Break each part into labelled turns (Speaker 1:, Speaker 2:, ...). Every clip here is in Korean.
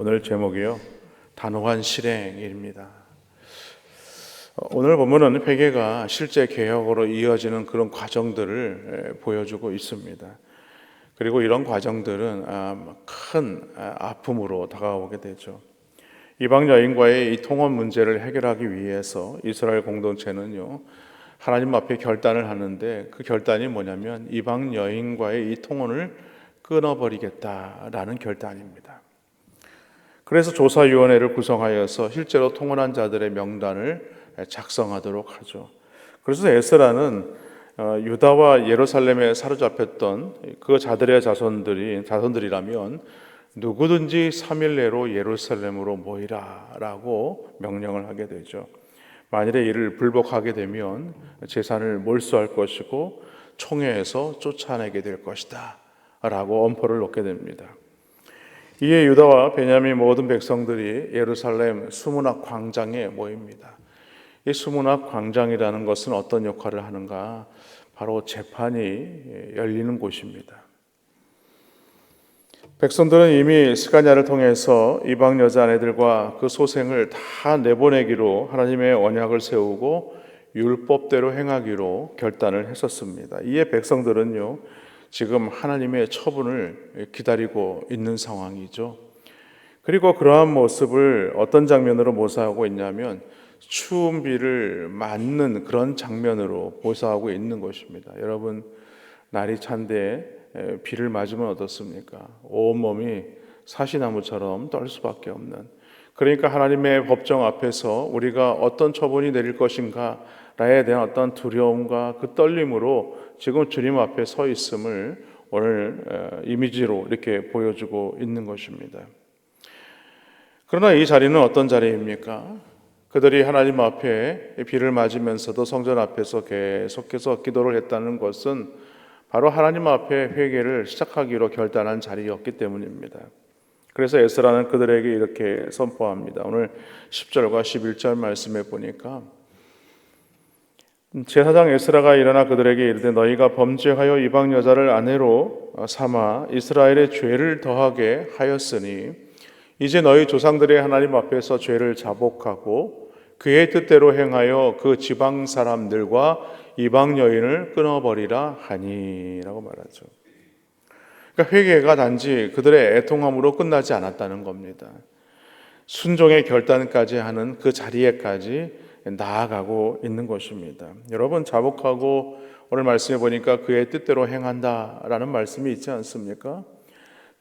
Speaker 1: 오늘 제목이요, 단호한 실행입니다. 오늘 본문은 회개가 실제 개혁으로 이어지는 그런 과정들을 보여주고 있습니다. 그리고 이런 과정들은 큰 아픔으로 다가오게 되죠. 이방 여인과의 이 통혼 문제를 해결하기 위해서 이스라엘 공동체는요, 하나님 앞에 결단을 하는데, 그 결단이 뭐냐면 이방 여인과의 이 통혼을 끊어버리겠다라는 결단입니다. 그래서 조사위원회를 구성하여서 실제로 통혼한 자들의 명단을 작성하도록 하죠. 그래서 에스라는 유다와 예루살렘에 사로잡혔던 그 자들의 자손들이라면 누구든지 3일 내로 예루살렘으로 모이라라고 명령을 하게 되죠. 만일에 이를 불복하게 되면 재산을 몰수할 것이고 총회에서 쫓아내게 될 것이다 라고 엄포를 놓게 됩니다. 이에 유다와 베냐민 모든 백성들이 예루살렘 수문학 광장에 모입니다. 이 수문학 광장이라는 것은 어떤 역할을 하는가? 바로 재판이 열리는 곳입니다. 백성들은 이미 스가랴를 통해서 이방 여자 아내들과 그 소생을 다 내보내기로 하나님의 언약을 세우고 율법대로 행하기로 결단을 했었습니다. 이에 백성들은요, 지금 하나님의 처분을 기다리고 있는 상황이죠. 그리고 그러한 모습을 어떤 장면으로 묘사하고 있냐면 추운 비를 맞는 그런 장면으로 묘사하고 있는 것입니다. 여러분, 날이 찬데 비를 맞으면 어떻습니까? 온몸이 사시나무처럼 떨 수밖에 없는, 그러니까 하나님의 법정 앞에서 우리가 어떤 처분이 내릴 것인가 나에 대한 어떤 두려움과 그 떨림으로 지금 주님 앞에 서 있음을 오늘 이미지로 이렇게 보여주고 있는 것입니다. 그러나 이 자리는 어떤 자리입니까? 그들이 하나님 앞에 비를 맞으면서도 성전 앞에서 계속해서 기도를 했다는 것은 바로 하나님 앞에 회개를 시작하기로 결단한 자리였기 때문입니다. 그래서 에스라는 그들에게 이렇게 선포합니다. 오늘 10절과 11절 말씀에 보니까 제사장 에스라가 일어나 그들에게 이르되 너희가 범죄하여 이방 여자를 아내로 삼아 이스라엘의 죄를 더하게 하였으니 이제 너희 조상들의 하나님 앞에서 죄를 자복하고 그의 뜻대로 행하여 그 지방 사람들과 이방 여인을 끊어버리라 하니 라고 말하죠. 그러니까 회개가 단지 그들의 애통함으로 끝나지 않았다는 겁니다. 순종의 결단까지 하는 그 자리에까지 나아가고 있는 것입니다. 여러분, 자복하고 오늘 말씀해 보니까 그의 뜻대로 행한다라는 말씀이 있지 않습니까?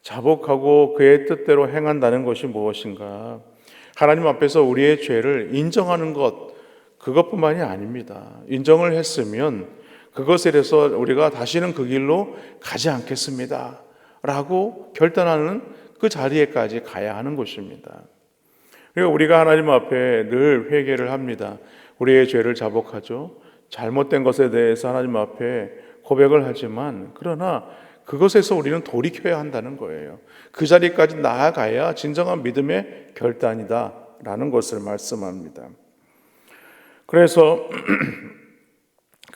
Speaker 1: 자복하고 그의 뜻대로 행한다는 것이 무엇인가? 하나님 앞에서 우리의 죄를 인정하는 것, 그것뿐만이 아닙니다. 인정을 했으면 그것에 대해서 우리가 다시는 그 길로 가지 않겠습니다 라고 결단하는 그 자리에까지 가야 하는 것입니다. 그리고 우리가 하나님 앞에 늘 회개를 합니다. 우리의 죄를 자복하죠. 잘못된 것에 대해서 하나님 앞에 고백을 하지만 그러나 그것에서 우리는 돌이켜야 한다는 거예요. 그 자리까지 나아가야 진정한 믿음의 결단이다 라는 것을 말씀합니다. 그래서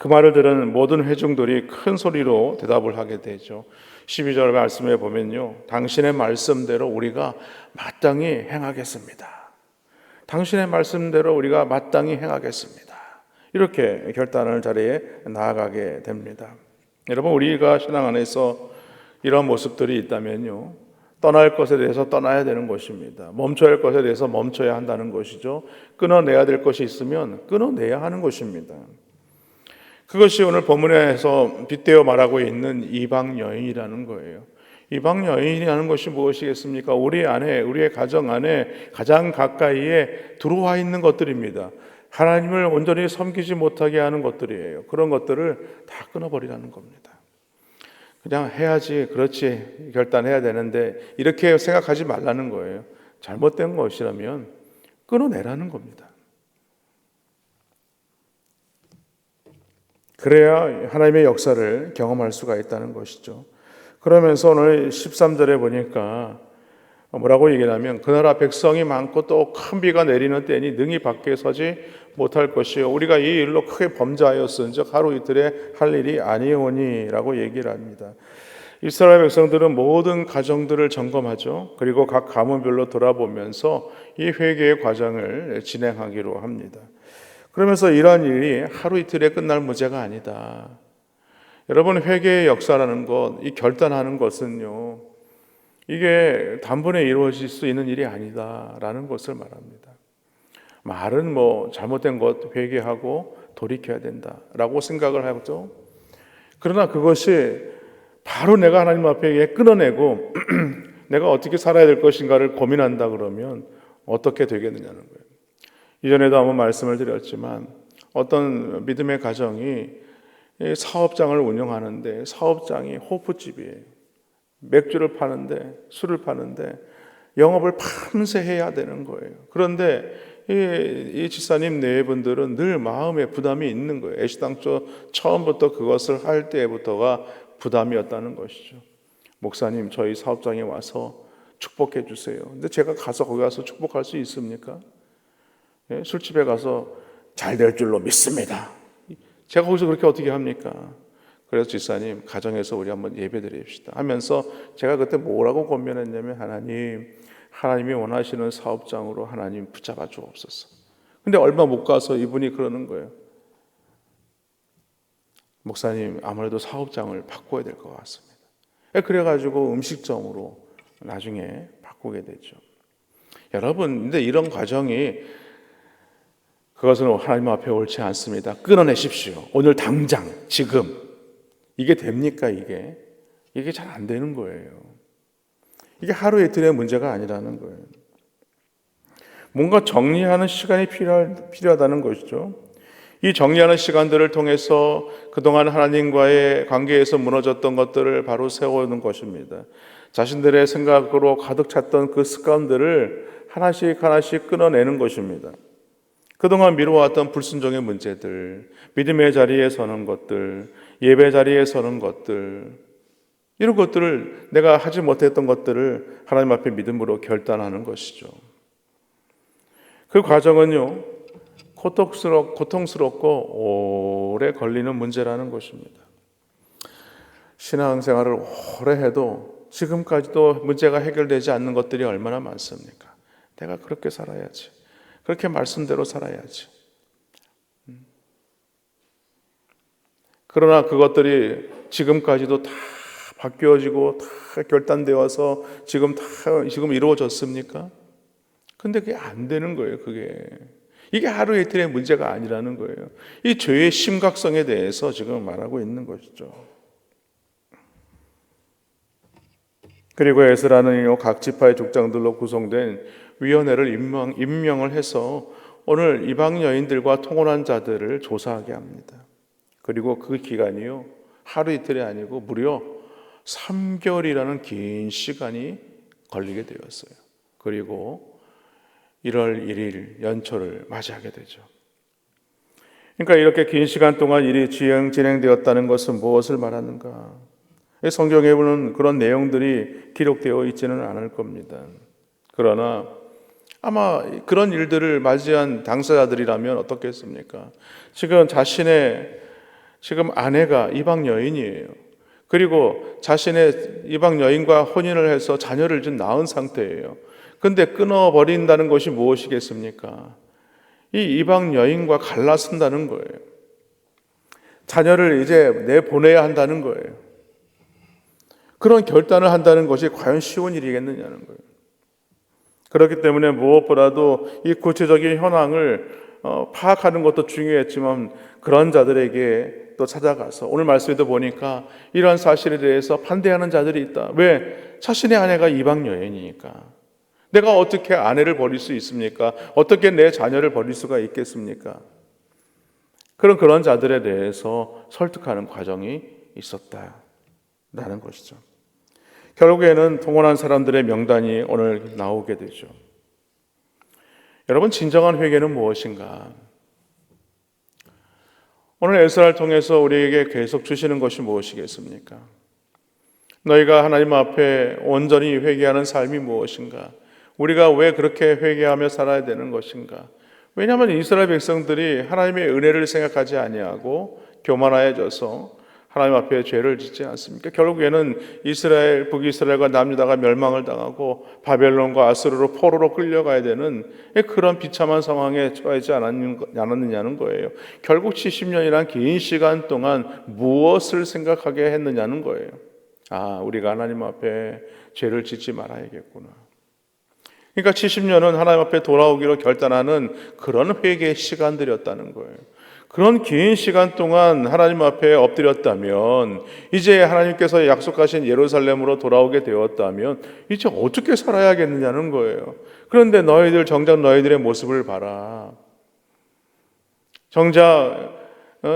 Speaker 1: 그 말을 들은 모든 회중들이 큰 소리로 대답을 하게 되죠. 12절 말씀에 보면요, 당신의 말씀대로 우리가 마땅히 행하겠습니다. 당신의 말씀대로 우리가 마땅히 행하겠습니다. 이렇게 결단을 자리에 나아가게 됩니다. 여러분, 우리가 신앙 안에서 이런 모습들이 있다면요, 떠날 것에 대해서 떠나야 되는 것입니다. 멈춰야 할 것에 대해서 멈춰야 한다는 것이죠. 끊어내야 될 것이 있으면 끊어내야 하는 것입니다. 그것이 오늘 본문에서 빗대어 말하고 있는 이방 여인이라는 거예요. 이방 여인이라는 것이 무엇이겠습니까? 우리 안에, 우리의 가정 안에 가장 가까이에 들어와 있는 것들입니다. 하나님을 온전히 섬기지 못하게 하는 것들이에요. 그런 것들을 다 끊어버리라는 겁니다. 그냥 해야지, 그렇지, 결단해야 되는데 이렇게 생각하지 말라는 거예요. 잘못된 것이라면 끊어내라는 겁니다. 그래야 하나님의 역사를 경험할 수가 있다는 것이죠. 그러면서 오늘 13절에 보니까 뭐라고 얘기를 하면 그 나라 백성이 많고 또 큰 비가 내리는 때니 능히 밖에 서지 못할 것이요 우리가 이 일로 크게 범죄하였은즉 하루 이틀에 할 일이 아니오니 라고 얘기를 합니다. 이스라엘 백성들은 모든 가정들을 점검하죠. 그리고 각 가문별로 돌아보면서 이 회개의 과정을 진행하기로 합니다. 그러면서 이러한 일이 하루 이틀에 끝날 문제가 아니다. 여러분, 회개의 역사라는 것, 이 결단하는 것은요, 이게 단번에 이루어질 수 있는 일이 아니다라는 것을 말합니다. 말은 잘못된 것 회개하고 돌이켜야 된다라고 생각을 하죠. 그러나 그것이 바로 내가 하나님 앞에 끊어내고 내가 어떻게 살아야 될 것인가를 고민한다 그러면 어떻게 되겠느냐는 거예요. 이전에도 한번 말씀을 드렸지만 어떤 믿음의 가정이 사업장을 운영하는데 사업장이 호프집이에요. 맥주를 파는데, 술을 파는데 영업을 밤새 해야 되는 거예요. 그런데 이 집사님 네 분들은 늘 마음에 부담이 있는 거예요. 애시당초 처음부터 그것을 할 때부터가 부담이었다는 것이죠. 목사님, 저희 사업장에 와서 축복해 주세요. 근데 제가 가서 거기 가서 축복할 수 있습니까? 술집에 가서 잘 될 줄로 믿습니다. 제가 거기서 그렇게 어떻게 합니까? 그래서 집사님, 가정에서 우리 한번 예배 드립시다 하면서 제가 그때 뭐라고 권면했냐면, 하나님이 원하시는 사업장으로 하나님 붙잡아 주옵소서. 근데 얼마 못 가서 이분이 그러는 거예요. 목사님, 아무래도 사업장을 바꿔야 될 것 같습니다. 그래가지고 음식점으로 나중에 바꾸게 되죠. 여러분, 근데 이런 과정이 그것은 하나님 앞에 옳지 않습니다. 끊어내십시오. 오늘 당장, 지금. 이게 됩니까? 이게 잘 안 되는 거예요. 이게 하루 이틀의 문제가 아니라는 거예요. 뭔가 정리하는 시간이 필요하다는 것이죠. 이 정리하는 시간들을 통해서 그동안 하나님과의 관계에서 무너졌던 것들을 바로 세우는 것입니다. 자신들의 생각으로 가득 찼던 그 습관들을 하나씩 하나씩 끊어내는 것입니다. 그동안 미뤄왔던 불순종의 문제들, 믿음의 자리에 서는 것들, 예배 자리에 서는 것들, 이런 것들을 내가 하지 못했던 것들을 하나님 앞에 믿음으로 결단하는 것이죠. 그 과정은요, 고통스럽고 오래 걸리는 문제라는 것입니다. 신앙생활을 오래 해도 지금까지도 문제가 해결되지 않는 것들이 얼마나 많습니까? 내가 그렇게 살아야지. 그렇게 말씀대로 살아야지. 그러나 그것들이 지금까지도 다 바뀌어지고 다 결단되어서 지금 이루어졌습니까? 근데 그게 안 되는 거예요, 이게 하루 이틀의 문제가 아니라는 거예요. 이 죄의 심각성에 대해서 지금 말하고 있는 것이죠. 그리고 에스라는 각 지파의 족장들로 구성된 위원회를 임명을 해서 오늘 이방 여인들과 통혼한 자들을 조사하게 합니다. 그리고 그 기간이요, 하루 이틀이 아니고 무려 3개월이라는 긴 시간이 걸리게 되었어요. 그리고 1월 1일 연초를 맞이하게 되죠. 그러니까 이렇게 긴 시간 동안 일이 진행되었다는 것은 무엇을 말하는가? 성경에 보는 그런 내용들이 기록되어 있지는 않을 겁니다. 그러나 아마 그런 일들을 맞이한 당사자들이라면 어떻겠습니까? 지금 아내가 이방 여인이에요. 그리고 자신의 이방 여인과 혼인을 해서 자녀를 좀 낳은 상태예요. 근데 끊어버린다는 것이 무엇이겠습니까? 이 이방 여인과 갈라쓴다는 거예요. 자녀를 이제 내보내야 한다는 거예요. 그런 결단을 한다는 것이 과연 쉬운 일이겠느냐는 거예요. 그렇기 때문에 무엇보다도 이 구체적인 현황을 파악하는 것도 중요했지만 그런 자들에게 또 찾아가서 오늘 말씀에도 보니까 이러한 사실에 대해서 반대하는 자들이 있다. 왜? 자신의 아내가 이방 여인이니까. 내가 어떻게 아내를 버릴 수 있습니까? 어떻게 내 자녀를 버릴 수가 있겠습니까? 그런 자들에 대해서 설득하는 과정이 있었다라는 것이죠. 결국에는 통혼한 사람들의 명단이 오늘 나오게 되죠. 여러분, 진정한 회개는 무엇인가? 오늘 에스라를 통해서 우리에게 계속 주시는 것이 무엇이겠습니까? 너희가 하나님 앞에 온전히 회개하는 삶이 무엇인가? 우리가 왜 그렇게 회개하며 살아야 되는 것인가? 왜냐하면 이스라엘 백성들이 하나님의 은혜를 생각하지 아니하고 교만하여져서 하나님 앞에 죄를 짓지 않습니까? 결국에는 이스라엘, 북이스라엘과 남유다가 멸망을 당하고 바벨론과 아수르로 포로로 끌려가야 되는 그런 비참한 상황에 처하지 않았느냐는 거예요. 결국 70년이란 긴 시간 동안 무엇을 생각하게 했느냐는 거예요. 우리가 하나님 앞에 죄를 짓지 말아야겠구나. 그러니까 70년은 하나님 앞에 돌아오기로 결단하는 그런 회개의 시간들이었다는 거예요. 그런 긴 시간 동안 하나님 앞에 엎드렸다면, 이제 하나님께서 약속하신 예루살렘으로 돌아오게 되었다면 이제 어떻게 살아야겠느냐는 거예요. 그런데 정작 너희들의 모습을 봐라. 정작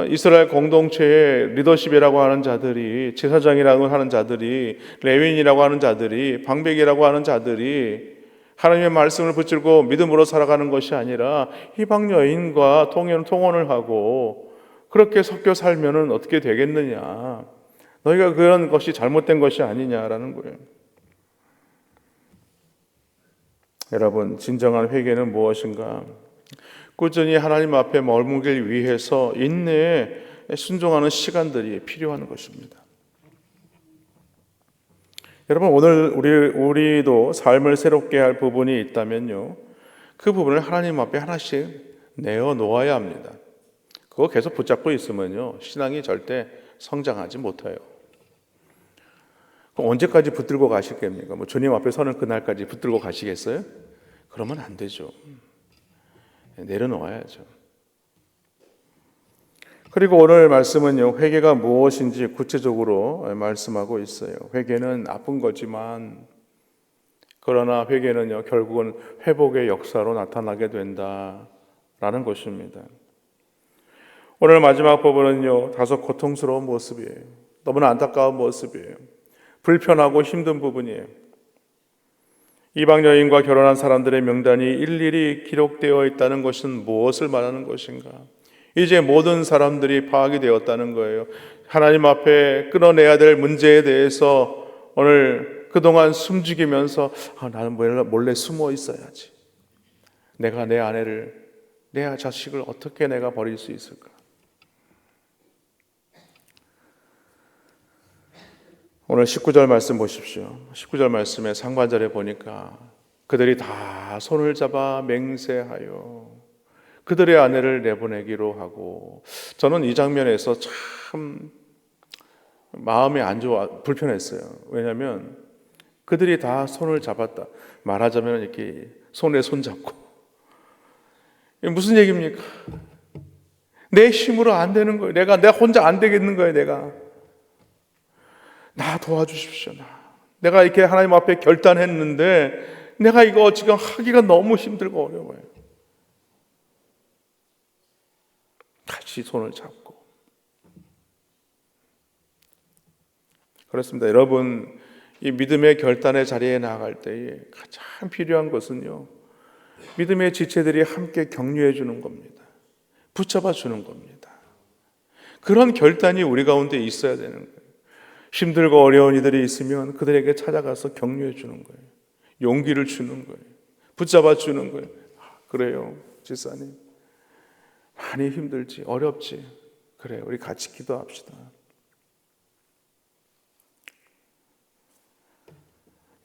Speaker 1: 이스라엘 공동체의 리더십이라고 하는 자들이, 제사장이라고 하는 자들이, 레위인이라고 하는 자들이, 방백이라고 하는 자들이 하나님의 말씀을 붙들고 믿음으로 살아가는 것이 아니라 이방 여인과 통혼을 하고 그렇게 섞여 살면은 어떻게 되겠느냐. 너희가 그런 것이 잘못된 것이 아니냐라는 거예요. 여러분, 진정한 회개는 무엇인가? 꾸준히 하나님 앞에 머물기 위해서 인내에 순종하는 시간들이 필요한 것입니다. 여러분, 오늘 우리도 삶을 새롭게 할 부분이 있다면요, 그 부분을 하나님 앞에 하나씩 내어놓아야 합니다. 그거 계속 붙잡고 있으면요, 신앙이 절대 성장하지 못해요. 그럼 언제까지 붙들고 가실 겁니까? 주님 앞에 서는 그날까지 붙들고 가시겠어요? 그러면 안 되죠. 내려놓아야죠. 그리고 오늘 말씀은요, 회개가 무엇인지 구체적으로 말씀하고 있어요. 회개는 나쁜 거지만, 그러나 회개는요, 결국은 회복의 역사로 나타나게 된다라는 것입니다. 오늘 마지막 부분은요, 다소 고통스러운 모습이에요. 너무나 안타까운 모습이에요. 불편하고 힘든 부분이에요. 이방 여인과 결혼한 사람들의 명단이 일일이 기록되어 있다는 것은 무엇을 말하는 것인가? 이제 모든 사람들이 파악이 되었다는 거예요. 하나님 앞에 끊어내야 될 문제에 대해서 오늘 그동안 숨죽이면서 나는 몰래 숨어 있어야지. 내가 내 아내를, 내 자식을 어떻게 내가 버릴 수 있을까? 오늘 19절 말씀 보십시오. 19절 말씀에 상반절에 보니까 그들이 다 손을 잡아 맹세하여 그들의 아내를 내보내기로 하고, 저는 이 장면에서 참 마음이 안 좋아, 불편했어요. 왜냐하면 그들이 다 손을 잡았다. 말하자면 이렇게 손에 손 잡고. 이게 무슨 얘기입니까? 내 힘으로 안 되는 거예요. 내가 혼자 안 되겠는 거예요. 나 도와주십시오. 내가 이렇게 하나님 앞에 결단했는데 내가 이거 지금 하기가 너무 힘들고 어려워요. 같이 손을 잡고. 그렇습니다. 여러분, 이 믿음의 결단의 자리에 나아갈 때에 가장 필요한 것은요, 믿음의 지체들이 함께 격려해 주는 겁니다. 붙잡아 주는 겁니다. 그런 결단이 우리 가운데 있어야 되는 거예요. 힘들고 어려운 이들이 있으면 그들에게 찾아가서 격려해 주는 거예요. 용기를 주는 거예요. 붙잡아 주는 거예요. 그래요, 집사님. 많이 힘들지, 어렵지. 그래, 우리 같이 기도합시다.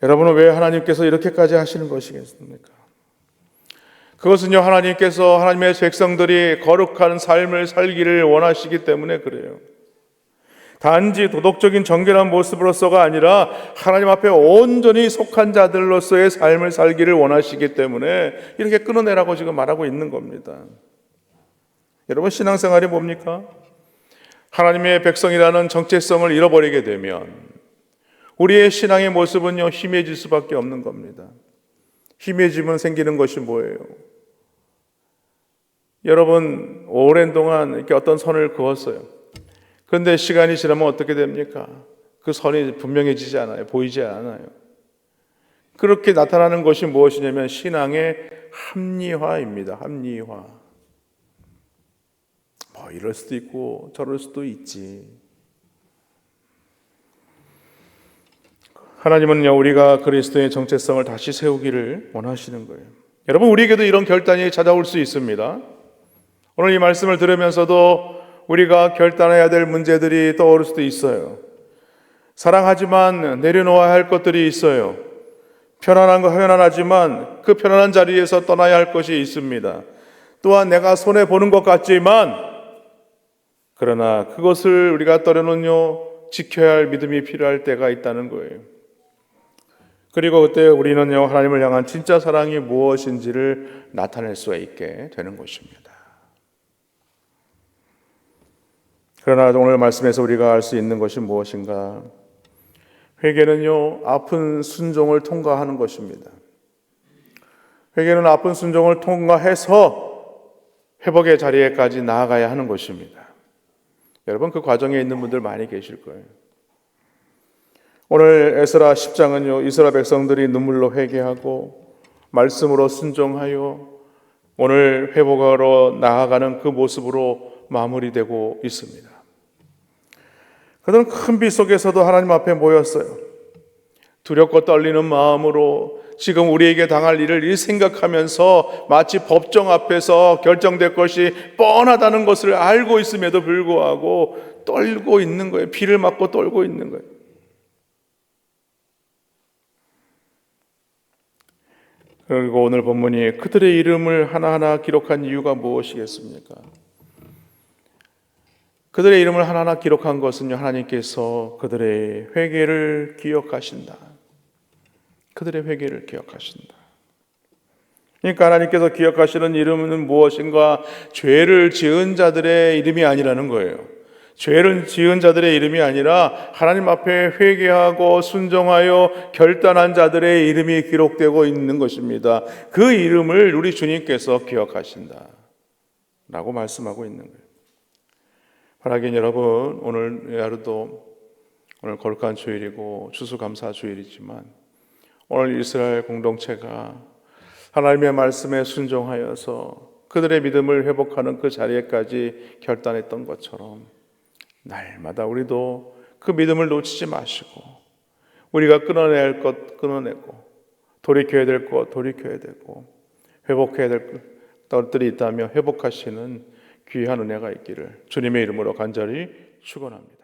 Speaker 1: 여러분은 왜 하나님께서 이렇게까지 하시는 것이겠습니까? 그것은요, 하나님께서 하나님의 백성들이 거룩한 삶을 살기를 원하시기 때문에 그래요. 단지 도덕적인 정결한 모습으로서가 아니라 하나님 앞에 온전히 속한 자들로서의 삶을 살기를 원하시기 때문에 이렇게 끊어내라고 지금 말하고 있는 겁니다. 여러분, 신앙생활이 뭡니까? 하나님의 백성이라는 정체성을 잃어버리게 되면 우리의 신앙의 모습은요, 희미해질 수밖에 없는 겁니다. 희미해지면 생기는 것이 뭐예요? 여러분, 오랜 동안 이렇게 어떤 선을 그었어요. 그런데 시간이 지나면 어떻게 됩니까? 그 선이 분명해지지 않아요. 보이지 않아요. 그렇게 나타나는 것이 무엇이냐면 신앙의 합리화입니다. 합리화. 이럴 수도 있고 저럴 수도 있지. 하나님은요, 우리가 그리스도의 정체성을 다시 세우기를 원하시는 거예요. 여러분, 우리에게도 이런 결단이 찾아올 수 있습니다. 오늘 이 말씀을 들으면서도 우리가 결단해야 될 문제들이 떠오를 수도 있어요. 사랑하지만 내려놓아야 할 것들이 있어요. 편안하지만 그 편안한 자리에서 떠나야 할 것이 있습니다. 또한 내가 손해보는 것 같지만 그러나 그것을 우리가 떨어놓으며 지켜야 할 믿음이 필요할 때가 있다는 거예요. 그리고 그때 우리는요, 하나님을 향한 진짜 사랑이 무엇인지를 나타낼 수 있게 되는 것입니다. 그러나 오늘 말씀에서 우리가 알 수 있는 것이 무엇인가? 회개는요, 아픈 순종을 통과하는 것입니다. 회개는 아픈 순종을 통과해서 회복의 자리에까지 나아가야 하는 것입니다. 여러분, 그 과정에 있는 분들 많이 계실 거예요. 오늘 에스라 10장은요, 이스라엘 백성들이 눈물로 회개하고 말씀으로 순종하여 오늘 회복하러 나아가는 그 모습으로 마무리되고 있습니다. 그들은 큰 비 속에서도 하나님 앞에 모였어요. 두렵고 떨리는 마음으로 지금 우리에게 당할 일을 생각하면서 마치 법정 앞에서 결정될 것이 뻔하다는 것을 알고 있음에도 불구하고 떨고 있는 거예요. 비를 맞고 떨고 있는 거예요. 그리고 오늘 본문이 그들의 이름을 하나하나 기록한 이유가 무엇이겠습니까? 그들의 이름을 하나하나 기록한 것은요, 하나님께서 그들의 회개를 기억하신다. 그들의 회개를 기억하신다. 그러니까 하나님께서 기억하시는 이름은 무엇인가? 죄를 지은 자들의 이름이 아니라는 거예요. 죄를 지은 자들의 이름이 아니라 하나님 앞에 회개하고 순종하여 결단한 자들의 이름이 기록되고 있는 것입니다. 그 이름을 우리 주님께서 기억하신다 라고 말씀하고 있는 거예요. 바라긴 여러분, 오늘 하루도 오늘 거룩한 주일이고 추수감사 주일이지만 오늘 이스라엘 공동체가 하나님의 말씀에 순종하여서 그들의 믿음을 회복하는 그 자리에까지 결단했던 것처럼 날마다 우리도 그 믿음을 놓치지 마시고 우리가 끊어내야 할 것 끊어내고 돌이켜야 될 것 돌이켜야 되고 회복해야 될 것들이 있다면 회복하시는 귀한 은혜가 있기를 주님의 이름으로 간절히 축원합니다.